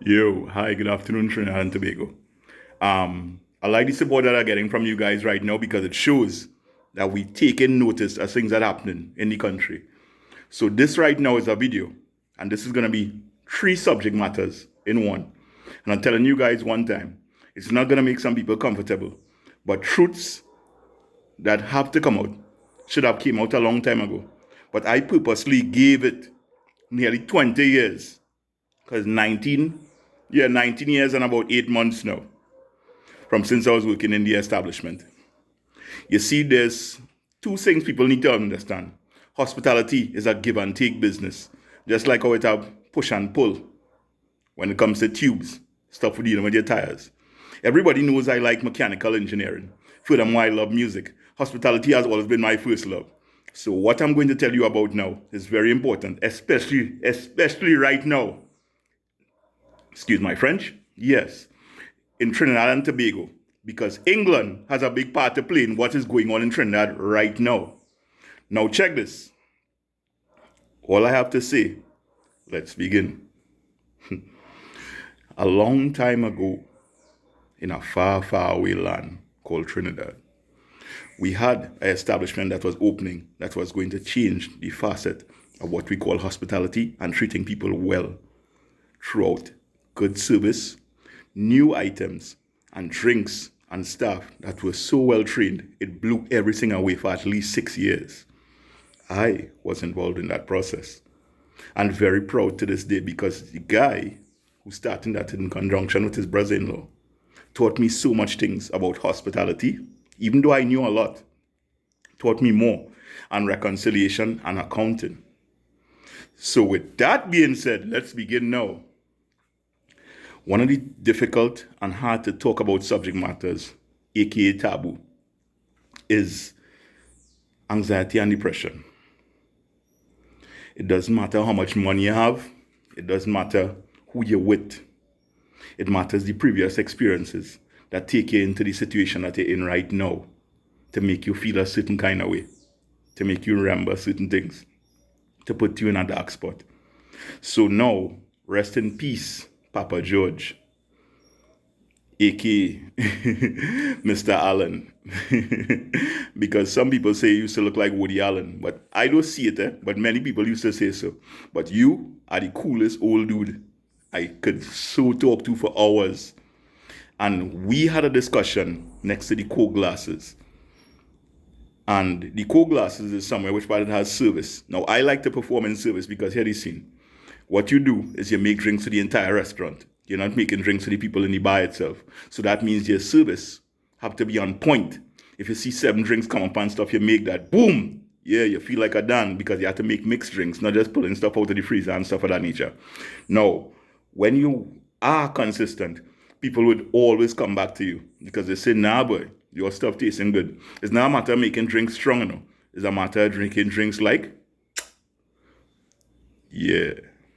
Yo, hi, good afternoon, Trinidad and Tobago. I like the support that I'm getting from you guys right now because it shows that we taking notice of things that are happening in the country. So this right now is a video, and this is gonna be three subject matters in one. And I'm telling you guys one time, it's not gonna make some people comfortable, but truths that have to come out should have came out a long time ago. But I purposely gave it nearly 20 years, because 19 years and about 8 months now from since I was working in the establishment. You see, there's two things people need to understand. Hospitality is a give and take business, just like how it have push and pull when it comes to tubes, stuff for dealing with your tires. Everybody knows I like mechanical engineering. Furthermore, I love music. Hospitality has always been my first love. So what I'm going to tell you about now is very important, especially right now. Excuse my French? Yes, in Trinidad and Tobago, because England has a big part to play in what is going on in Trinidad right now. Now check this. All I have to say, let's begin. A long time ago, in a far, far away land called Trinidad, we had an establishment that was opening that was going to change the facet of what we call hospitality and treating people well throughout. Good service, new items, and drinks and staff that were so well trained, it blew everything away for at least 6 years. I was involved in that process and very proud to this day because the guy who started that in conjunction with his brother-in-law taught me so much things about hospitality, even though I knew a lot, taught me more on reconciliation and accounting. So with that being said, let's begin now. One of the difficult and hard to talk about subject matters, aka taboo, is anxiety and depression. It doesn't matter how much money you have. It doesn't matter who you're with. It matters the previous experiences that take you into the situation that you're in right now to make you feel a certain kind of way, to make you remember certain things, to put you in a dark spot. So now, rest in peace, Papa George, aka Mr. Allen. Because some people say you used to look like Woody Allen, but I don't see it, but many people used to say so. But you are the coolest old dude I could so talk to for hours. And we had a discussion next to the Coke glasses. And the Coke glasses is somewhere which part it has service. Now, I like to perform in service because here is the scene. What you do is you make drinks for the entire restaurant. You're not making drinks for the people in the bar itself. So that means your service have to be on point. If you see 7 drinks come up and stuff, you make that, boom. Yeah, you feel like a Dan because you have to make mixed drinks, not just pulling stuff out of the freezer and stuff of that nature. Now, when you are consistent, people would always come back to you because they say, nah, boy, your stuff tasting good. It's not a matter of making drinks strong enough. It's a matter of drinking drinks like, yeah.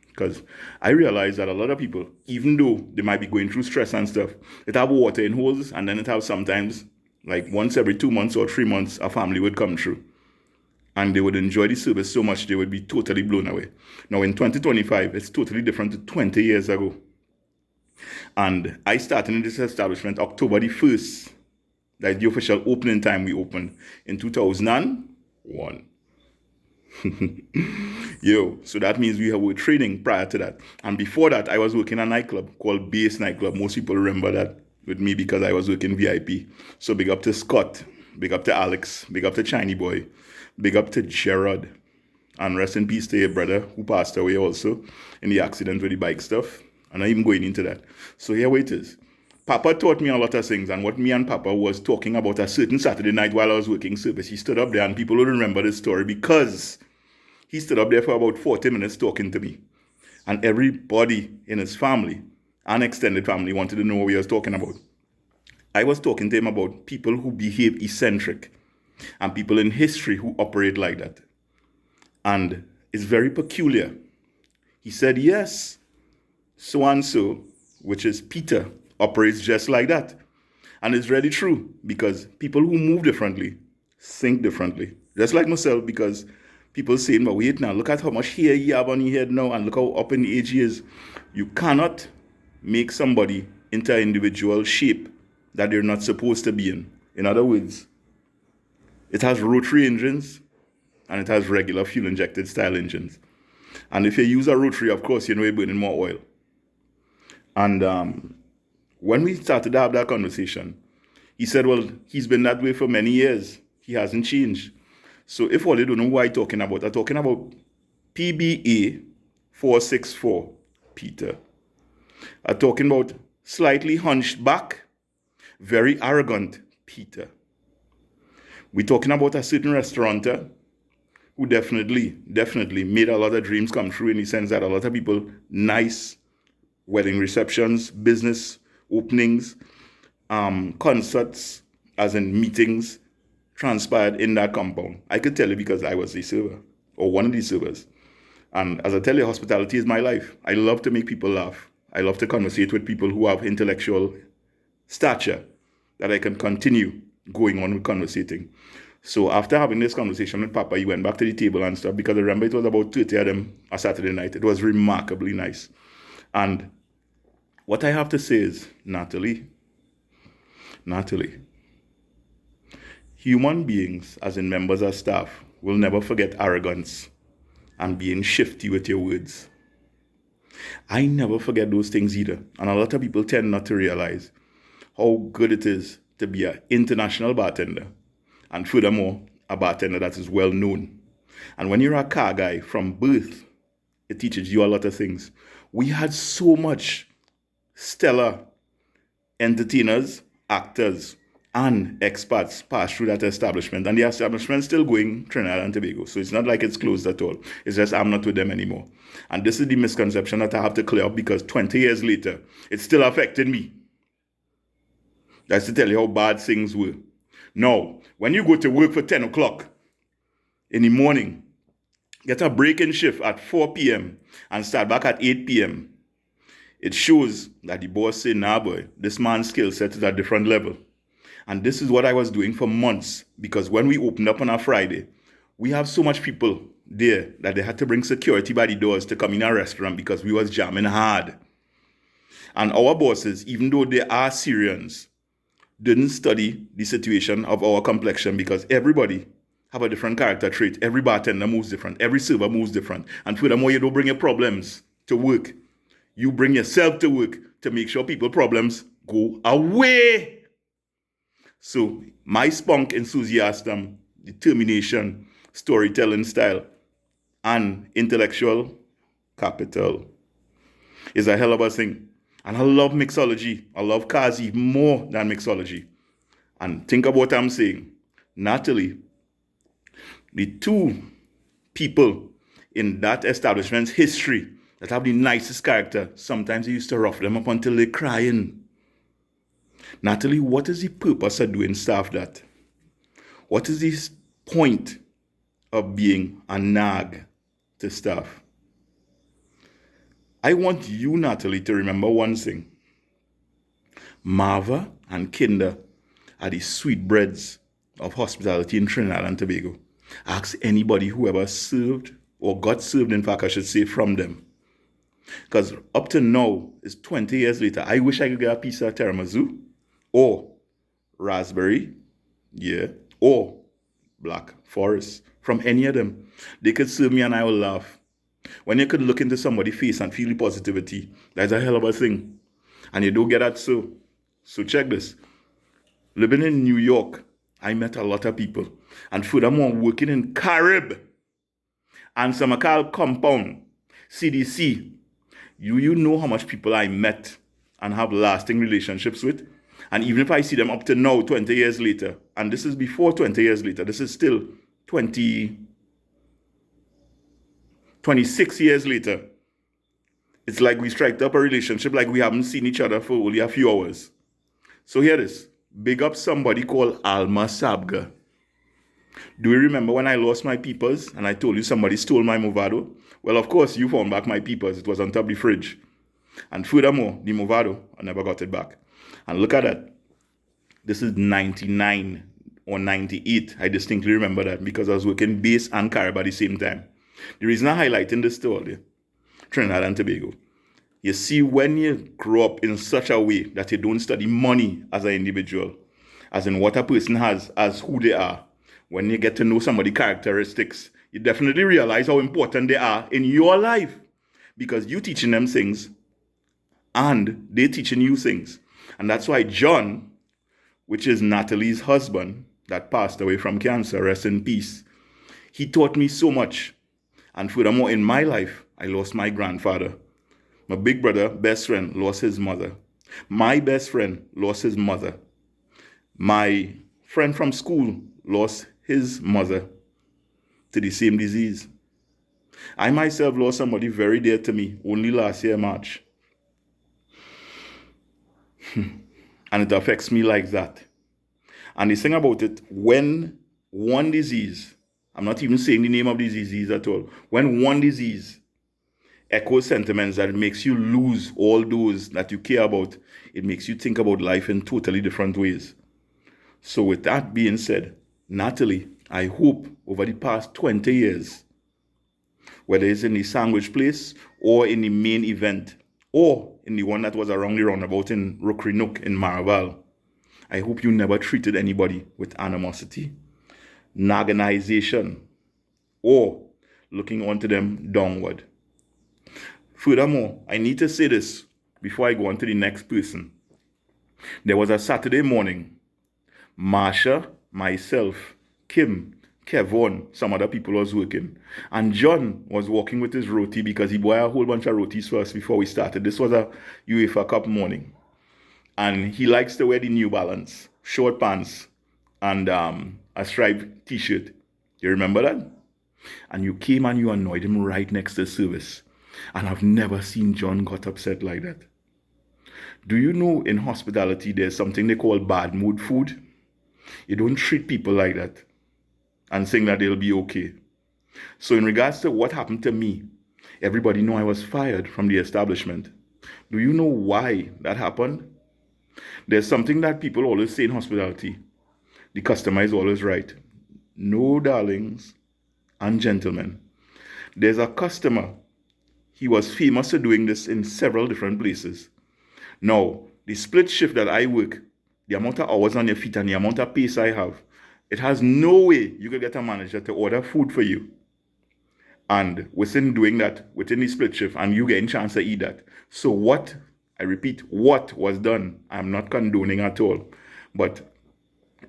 Because I realize that a lot of people, even though they might be going through stress and stuff, it have water in holes, and then it have sometimes, like once every 2 months or 3 months, a family would come through. And they would enjoy the service so much, they would be totally blown away. Now in 2025, it's totally different to 20 years ago. And I started in this establishment October the 1st. That's the official opening time we opened in 2001. Yo, so that means we were training prior to that. And before that, I was working a nightclub called Base Nightclub. Most people remember that with me because I was working VIP. So big up to Scott, big up to Alex, big up to Chinese Boy, big up to Gerard. And rest in peace to your brother who passed away also in the accident with the bike stuff. I'm not even going into that. So here it is. Papa taught me a lot of things, and what me and Papa was talking about a certain Saturday night while I was working service, he stood up there, and people will remember this story because he stood up there for about 40 minutes talking to me. And everybody in his family and extended family wanted to know what we was talking about. I was talking to him about people who behave eccentric and people in history who operate like that. And it's very peculiar. He said, yes, so-and-so, which is Peter, operates just like that. And it's really true because people who move differently think differently. Just like myself, because people saying, wait now, look at how much hair you have on your head now and look how up in the age he is. You cannot make somebody into an individual shape that they're not supposed to be in. In other words, it has rotary engines and it has regular fuel-injected style engines. And if you use a rotary, of course, you know you're burning more oil. And when we started to have that conversation, he said, well, he's been that way for many years. He hasn't changed. So if all you don't know who I'm talking about PBA 464, Peter. I'm talking about slightly hunched back, very arrogant Peter. We're talking about a certain restaurateur who definitely made a lot of dreams come true in the sense that a lot of people, nice wedding receptions, business openings, concerts, as in meetings, transpired in that compound. I could tell you because I was the server, or one of the servers. And as I tell you, hospitality is my life. I love to make people laugh. I love to conversate with people who have intellectual stature that I can continue going on with conversating. So after having this conversation with Papa, he went back to the table and stuff, because I remember it was about 30 of them a Saturday night. It was remarkably nice. And what I have to say is, Natalie, human beings, as in members of staff, will never forget arrogance and being shifty with your words. I never forget those things either. And a lot of people tend not to realize how good it is to be an international bartender. And furthermore, a bartender that is well known. And when you're a car guy from birth, it teaches you a lot of things. We had so much stellar entertainers, actors, and expats pass through that establishment. And the establishment's still going Trinidad and Tobago. So it's not like it's closed at all. It's just I'm not with them anymore. And this is the misconception that I have to clear up, because 20 years later, it's still affecting me. That's to tell you how bad things were. Now, when you go to work for 10 o'clock in the morning, get a break-in shift at 4 p.m. and start back at 8 p.m., it shows that the boss say, nah boy, this man's skill set is at a different level. And this is what I was doing for months, because when we opened up on a Friday, we have so much people there that they had to bring security by the doors to come in our restaurant because we was jamming hard. And our bosses, even though they are Syrians, didn't study the situation of our complexion, because everybody have a different character trait. Every bartender moves different. Every server moves different. And furthermore, you don't bring your problems to work. You bring yourself to work to make sure people's problems go away. So my spunk, enthusiasm, determination, storytelling style, and intellectual capital is a hell of a thing. And I love mixology. I love cars even more than mixology. And think about what I'm saying. Natalie, the two people in that establishment's history that have the nicest character, sometimes they used to rough them up until they're crying. Natalie, what is the purpose of doing staff that? What is the point of being a nag to staff? I want you, Natalie, to remember one thing. Marva and Kinder are the sweetbreads of hospitality in Trinidad and Tobago. Ask anybody who ever served, or got served, in fact, I should say, from them. Because up to now, it's 20 years later, I wish I could get a piece of tiramisu, or raspberry, or black forest from any of them. They could serve me and I will laugh. When you could look into somebody's face and feel the positivity, that's a hell of a thing. And you don't get that, so check this. Living in New York, I met a lot of people. And furthermore, working in Carib and Samakal Compound, CDC, you know how much people I met and have lasting relationships with. And even if I see them up to now, 20 years later, and this is before 20 years later, this is still 26 years later, it's like we striked up a relationship like we haven't seen each other for only a few hours. So here it is. Big up somebody called Alma Sabga. Do you remember when I lost my peepers and I told you somebody stole my Movado? Well, of course, you found back my peepers. It was on top of the fridge. And furthermore, the Movado, I never got it back. And look at that. This is 99 or 98. I distinctly remember that because I was working base and Carib at the same time. The reason I'm highlighting this story, Trinidad and Tobago, You see, when you grow up in such a way that you don't study money as an individual, as in what a person has as who they are, when you get to know somebody's characteristics, you definitely realize how important they are in your life, because you teaching them things and they teaching you things. And that's why John, which is Natalie's husband that passed away from cancer, rest in peace, he taught me so much. And furthermore, in my life, I lost my grandfather. My big brother, best friend, lost his mother. My best friend lost his mother. My friend from school lost his mother to the same disease. I myself lost somebody very dear to me only last year, March. And it affects me like that. And the thing about it, when one disease, I'm not even saying the name of the disease at all, when one disease echoes sentiments that makes you lose all those that you care about, it makes you think about life in totally different ways. So with that being said, Natalie, I hope over the past 20 years, whether it's in the sandwich place or in the main event, or in the one that was around the roundabout in Rookery Nook in Maraval, I hope you never treated anybody with animosity, naganization, or looking onto them downward. Furthermore, I need to say this before I go on to the next person. There was a Saturday morning, Marsha, myself, Kim, Kevon, some other people was working. And John was walking with his roti because he bought a whole bunch of rotis first before we started. This was a UEFA Cup morning. And he likes to wear the New Balance, short pants, and a striped t-shirt. You remember that? And you came and you annoyed him right next to the service. And I've never seen John got upset like that. Do you know in hospitality there's something they call bad mood food? You don't treat people like that and think that they'll be okay. So in regards to what happened to me, everybody know I was fired from the establishment. Do you know why that happened? There's something that people always say in hospitality. The customer is always right. No, darlings and gentlemen. There's a customer. He was famous for doing this in several different places. Now, the split shift that I work, the amount of hours on your feet and the amount of pace I have, it has no way you could get a manager to order food for you. And within doing that, within the split shift, and you getting a chance to eat that. So what, I repeat, what was done, I'm not condoning at all. But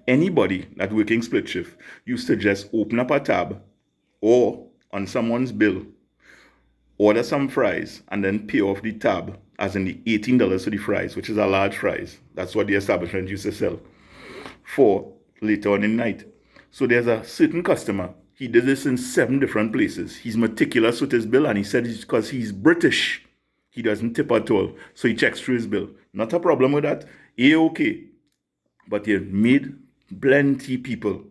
anybody that working split shift used to just open up a tab or on someone's bill, order some fries, and then pay off the tab, as in the $18 for the fries, which is a large fries. That's what the establishment used to sell for later on in the night. So there's a certain customer. He did this in 7 different places. He's meticulous with his bill, and he said it's because he's British. He doesn't tip at all. So he checks through his bill. Not a problem with that. A-okay. But you made plenty people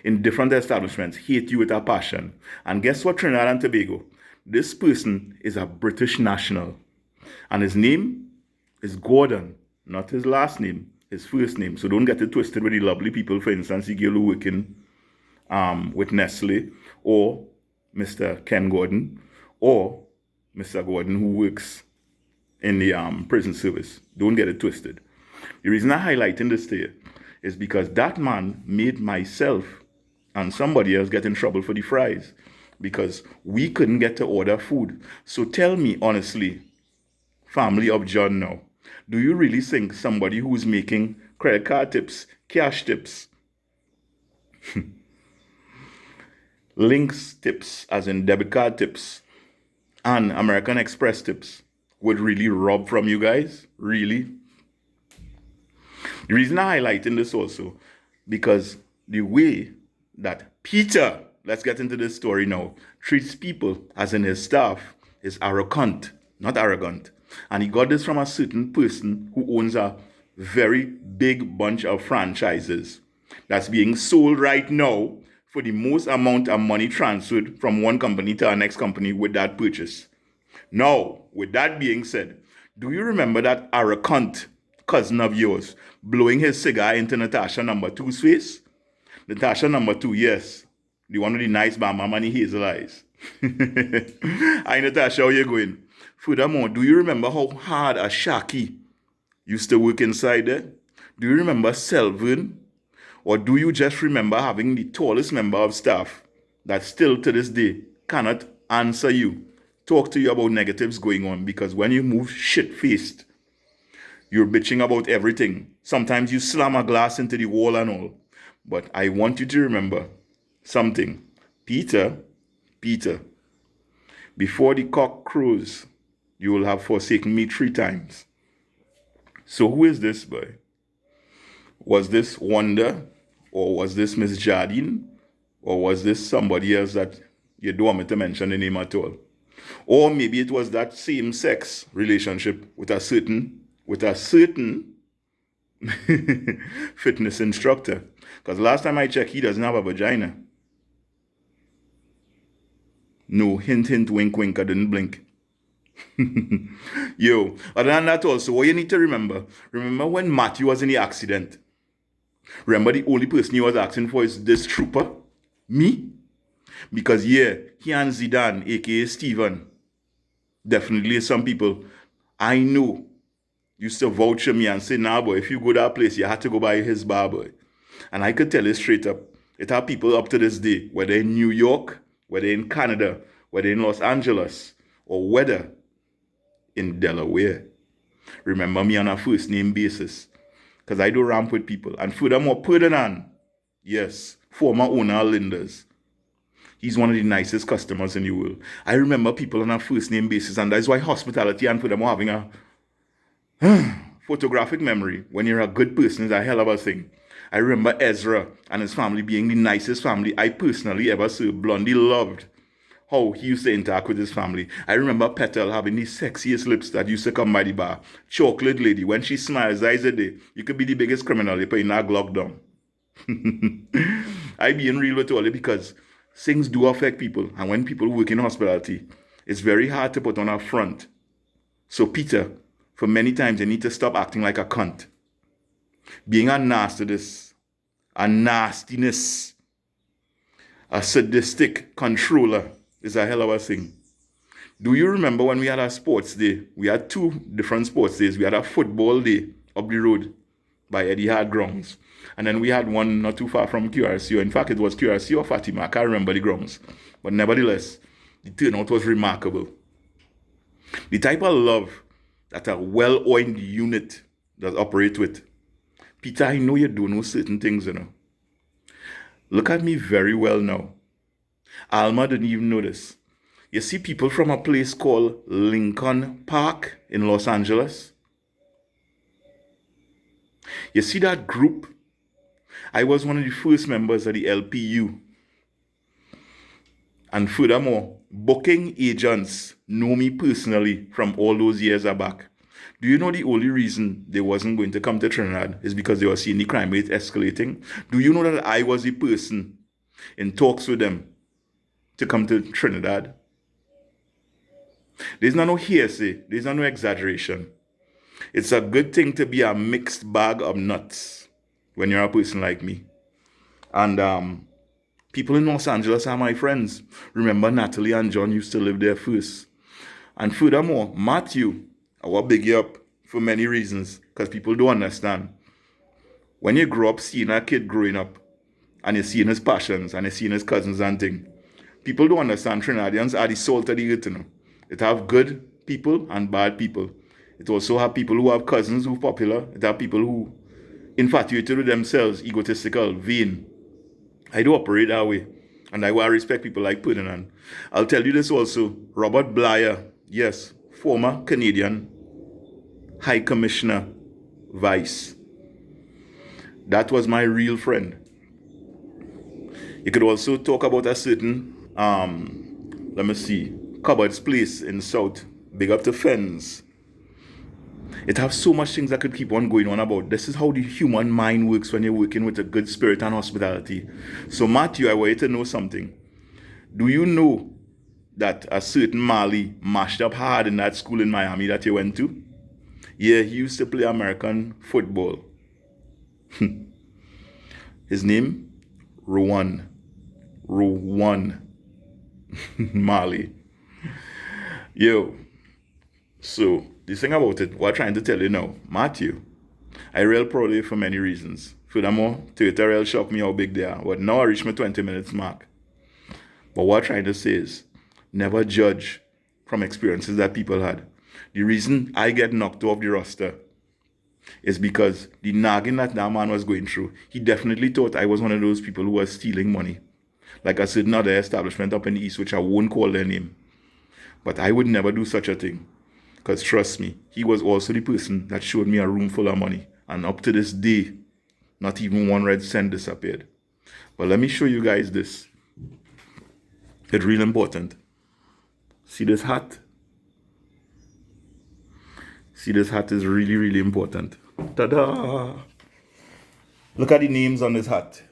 in different establishments hate you with a passion. And guess what, Trinidad and Tobago? This person is a British national. And his name is Gordon, not his last name, his first name. So don't get it twisted with the lovely people, for instance, the girl who working with Nestle, or Mr. Ken Gordon, or Mr. Gordon who works in the prison service. Don't get it twisted. The reason I'm highlighting this here is because that man made myself and somebody else get in trouble for the fries because we couldn't get to order food. So tell me honestly, family of John now, do you really think somebody who's making credit card tips, cash tips, links tips, as in debit card tips, and American Express tips would really rob from you guys? Really? The reason I'm highlighting this also, because the way that Peter, let's get into this story now, treats people, as in his staff, is arrogant, not arrogant. And he got this from a certain person who owns a very big bunch of franchises that's being sold right now for the most amount of money transferred from one company to our next company with that purchase. Now, with that being said, do you remember that arrogant cousin of yours blowing his cigar into Natasha number 2's face? Natasha number 2, yes. The one with the nice bam and the hazel eyes. Hi Natasha, how you going? Furthermore, do you remember how hard a Shaki used to work inside there? Do you remember Selvin? Or do you just remember having the tallest member of staff that still to this day cannot answer you, talk to you about negatives going on? Because when you move shit-faced, you're bitching about everything. Sometimes you slam a glass into the wall and all. But I want you to remember something. Peter, before the cock crows, you will have forsaken me 3 times. So who is this boy? Was this Wanda? Or was this Miss Jardine? Or was this somebody else that you don't want me to mention the name at all? Or maybe it was that same-sex relationship with a certain fitness instructor. Because last time I checked, he doesn't have a vagina. No, hint, hint, wink, wink, I didn't blink. Yo, other than that also, what you need to remember when Matthew was in the accident? Remember the only person he was asking for is this trooper? Me? Because yeah, he and Zidane, aka Steven, definitely some people I know used to vouch for me and say, nah boy, if you go that place, you had to go by his bar boy. And I could tell you straight up, it have people up to this day, whether in New York, whether in Canada, whether in Los Angeles, or whether in Delaware, remember me on a first name basis. Because I do ramp with people. And furthermore, Ferdinand, yes, former owner Linda's. He's one of the nicest customers in the world. I remember people on a first name basis, and that's why hospitality and furthermore having a photographic memory when you're a good person is a hell of a thing. I remember Ezra and his family being the nicest family I personally ever saw. Blondie loved how he used to interact with his family. I remember Petal having the sexiest lips that used to come by the bar. Chocolate lady, when she smiles, eyes a day, you could be the biggest criminal if you're in a Glock down. I being real with all it because things do affect people. And when people work in hospitality, it's very hard to put on a front. So Peter, for many times, you need to stop acting like a cunt. Being a nastiness, a nastiness, a sadistic controller is a hell of a thing. Do you remember when we had our sports day? We had 2 different sports days. We had a football day up the road by Eddie Hard grounds. And then we had one not too far from QRCO. In fact, it was QRCO or Fatima. I can't remember the grounds. But nevertheless, the turnout was remarkable. The type of love that a well-oiled unit does operate with. Peter, I know you don't know certain things, you know. Look at me very well now. Alma didn't even know this. You see people from a place called Lincoln Park in Los Angeles? You see that group? I was one of the first members of the LPU. And furthermore, booking agents know me personally from all those years back. Do you know the only reason they wasn't going to come to Trinidad is because they were seeing the crime rate escalating? Do you know that I was the person in talks with them to come to Trinidad? There's no hearsay. There's no exaggeration. It's a good thing to be a mixed bag of nuts when you're a person like me. And people in Los Angeles are my friends. Remember, Natalie and John used to live there first. And furthermore, Matthew, I will big you up for many reasons because people don't understand. When you grow up seeing a kid growing up and you're seeing his passions and you're seeing his cousins and things, people don't understand Trinidadians are the salt of the earth, you know. It have good people and bad people. It also have people who have cousins who are popular. It have people who infatuated with themselves, egotistical, vain. I do operate that way. And I will respect people like Ferdinand. I'll tell you this also. Robert Blyer, yes, former Canadian High Commissioner, Vice. That was my real friend. You could also talk about a certain, let me see, Cupboard's Place in South. Big up to Fens. It has so much things that could keep on going on about. This is how the human mind works when you're working with a good spirit and hospitality. So Matthew, I want you to know something. Do you know that a certain Mali mashed up hard in that school in Miami that you went to? Yeah, he used to play American football. His name? Rowan Mali. Yo, So, the thing about it, what I'm trying to tell you now, Matthew, I real proud of you for many reasons. Furthermore, Twitter real shocked me how big they are. But now I reach my 20 minutes mark. But what I'm trying to say is, never judge from experiences that people had. The reason I get knocked off the roster is because the nagging that man was going through, he definitely thought I was one of those people who was stealing money. Like a certain other establishment up in the East, which I won't call their name. But I would never do such a thing. Because trust me, he was also the person that showed me a room full of money. And up to this day, not even one red cent disappeared. But let me show you guys this. It's real important. See this hat? See, this hat is really, really important. Ta-da! Look at the names on this hat.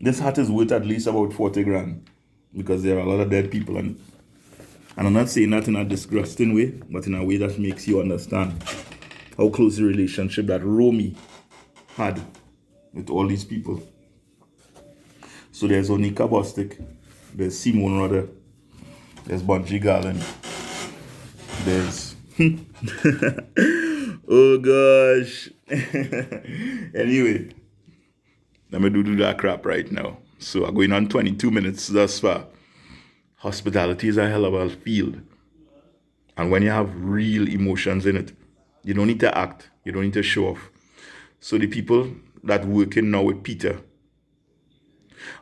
This hat is worth at least about 40 grand because there are a lot of dead people on it. And I'm not saying that in a disgusting way, but in a way that makes you understand how close the relationship that Romy had with all these people. So there's Onika Bostic, there's Simone Rudder, there's Bungie Garland, there's oh gosh. Anyway, let me do that crap right now. So I'm going on 22 minutes thus far. Hospitality is a hell of a field. And when you have real emotions in it, you don't need to act. You don't need to show off. So the people that working now with Peter,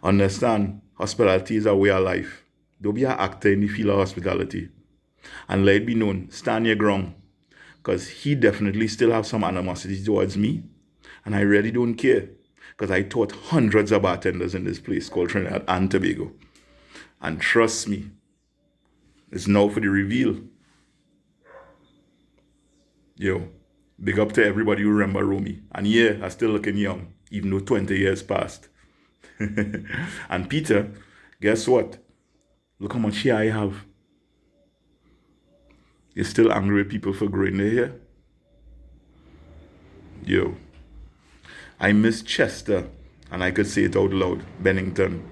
understand hospitality is a way of life. Don't be an actor in the field of hospitality. And let it be known, stand your ground. Because he definitely still have some animosity towards me. And I really don't care. Because I taught hundreds of bartenders in this place called Trinidad and Tobago. And trust me, it's now for the reveal. Yo, big up to everybody who remember Romy. And yeah, I'm still looking young, even though 20 years passed. And Peter, guess what? Look how much hair I have. You're still angry with people for growing their hair? Yo, I miss Chester, and I could say it out loud, Bennington,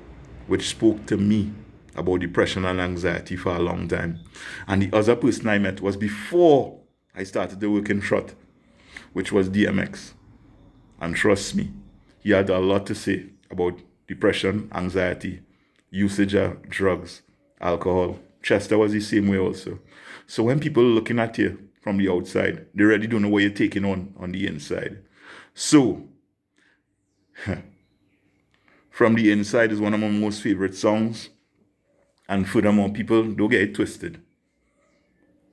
which spoke to me about depression and anxiety for a long time. And the other person I met was before I started to work in Trot, which was DMX. And trust me, he had a lot to say about depression, anxiety, usage of drugs, alcohol. Chester was the same way also. So when people are looking at you from the outside, they really don't know what you're taking on the inside. So, From the Inside is one of my most favorite songs. And furthermore, people don't get it twisted.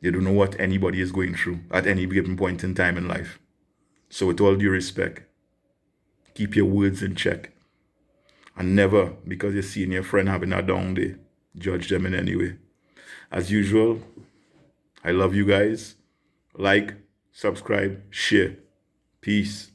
They don't know what anybody is going through at any given point in time in life. So with all due respect, keep your words in check. And never, because you're seeing your friend having a down day, judge them in any way. As usual, I love you guys. Like, subscribe, share. Peace.